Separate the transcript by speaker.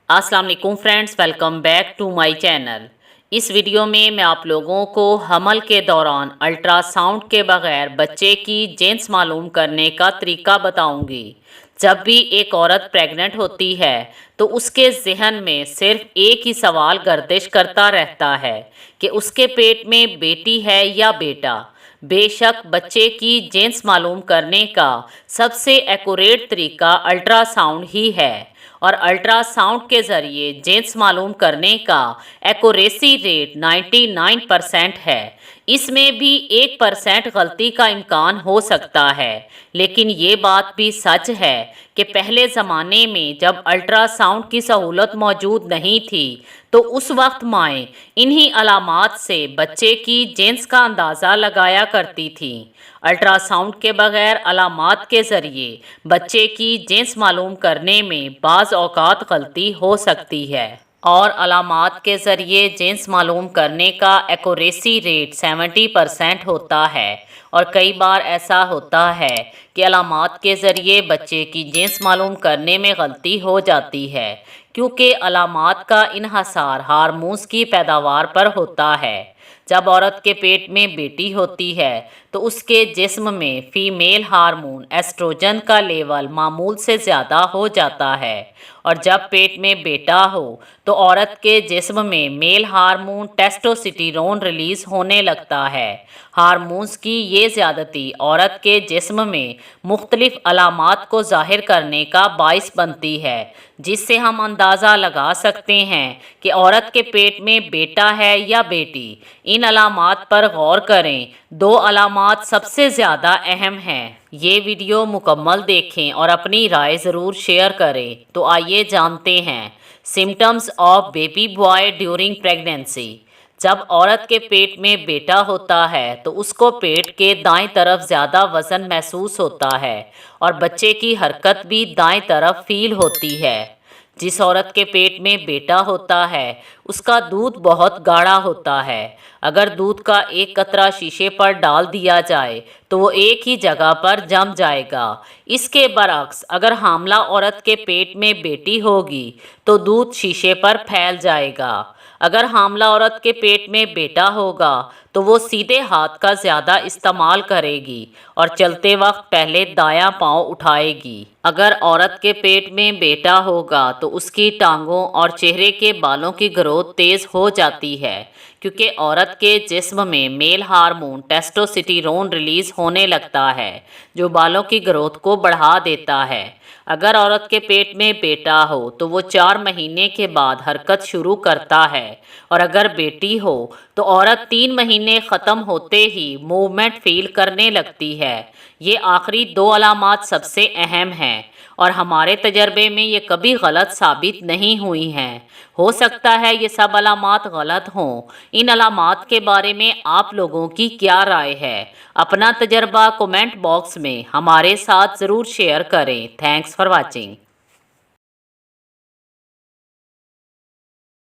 Speaker 1: अस्सलाम वालेकुम friends, welcome back to my channel. इस वीडियो में मैं आप लोगों को हमल के दौरान अल्ट्रासाउंड के बगैर बच्चे की जिन्स मालूम करने का तरीका बताऊंगी। जब भी एक औरत प्रेग्नेंट होती है तो उसके जहन में सिर्फ एक ही सवाल गर्दिश करता रहता है कि उसके पेट में बेटी है या बेटा। बेशक बच्चे की जिन्स मालूम करने का सबसे एक्यूरेट तरीका अल्ट्रासाउंड ही है और अल्ट्रासाउंड के ज़रिए जिन्स मालूम करने का एक्यूरेसी रेट 99% है। इसमें भी 1% गलती का इम्कान हो सकता है, लेकिन ये बात भी सच है कि पहले ज़माने में जब अल्ट्रासाउंड की सहूलत मौजूद नहीं थी तो उस वक्त माएँ इन्हीं अलामात से बच्चे की जिन्स का अंदाज़ा लगाया करती थीं। अल्ट्रासाउंड के बगैर अलामात के ज़रिए बच्चे की जिन्स मालूम करने में बाज़ औक़ात गलती हो सकती है और अलामात के ज़रिए जिन्स मालूम करने का एक्यूरेसी रेट 70% होता है। और कई बार ऐसा होता है कि अलामात के ज़रिए बच्चे की जिन्स मालूम करने में गलती हो जाती है, क्योंकि अलामात का इन्हसार हार्मोन्स की पैदावार पर होता है। जब औरत के पेट में बेटी होती है तो उसके जिस्म में फ़ीमेल हार्मोन एस्ट्रोजन का लेवल मामूल से ज़्यादा हो जाता है, और जब पेट में बेटा हो तो औरत के जिस्म में मेल हार्मोन टेस्टोस्टेरोन रिलीज़ होने लगता है। हार्मोन्स की ये ज़्यादती औरत के जिस्म में मुख्तलिफ अलामात को ज़ाहिर करने का बाइस बनती है, जिससे हम अंदाज़ा लगा सकते हैं कि औरत के पेट में बेटा है या बेटी। इन अलामात पर गौर करें। दो अलामात सबसे ज़्यादा अहम हैं। ये वीडियो मुकम्मल देखें और अपनी राय ज़रूर शेयर करें। तो आइए जानते हैं symptoms of baby boy during pregnancy. जब औरत के पेट में बेटा होता है तो उसको पेट के दाएं तरफ ज़्यादा वज़न महसूस होता है और बच्चे की हरकत भी दाएं तरफ फील होती है। जिस औरत के पेट में बेटा होता है उसका दूध बहुत गाढ़ा होता है। अगर दूध का एक कतरा शीशे पर डाल दिया जाए तो वो एक ही जगह पर जम जाएगा। इसके बरक्स अगर हामला औरत के पेट में बेटी होगी तो दूध शीशे पर फैल जाएगा। अगर हामला औरत के पेट में बेटा होगा तो वो सीधे हाथ का ज़्यादा इस्तेमाल करेगी और चलते वक्त पहले दायां पाँव उठाएगी। अगर औरत के पेट में बेटा होगा तो उसकी टांगों और चेहरे के बालों की ग्रोथ तेज़ हो जाती है, क्योंकि औरत के जिस्म में मेल हार्मोन टेस्टोस्टेरोन रिलीज़ होने लगता है, जो बालों की ग्रोथ को बढ़ा देता है। अगर औरत के पेट में बेटा हो तो वो 4 महीने के बाद हरकत शुरू करता है, और अगर बेटी हो तो औरत 3 महीने ख़त्म होते ही मूवमेंट फील करने लगती है। ये आखिरी 2 अलामात सबसे अहम हैं और हमारे तजर्बे में ये कभी गलत साबित नहीं हुई हैं। हो सकता है ये सब अलामात गलत हों। इन अलामात के बारे में आप लोगों की क्या राय है? अपना तजर्बा कमेंट बॉक्स में हमारे साथ ज़रूर शेयर करें। Thanks for watching.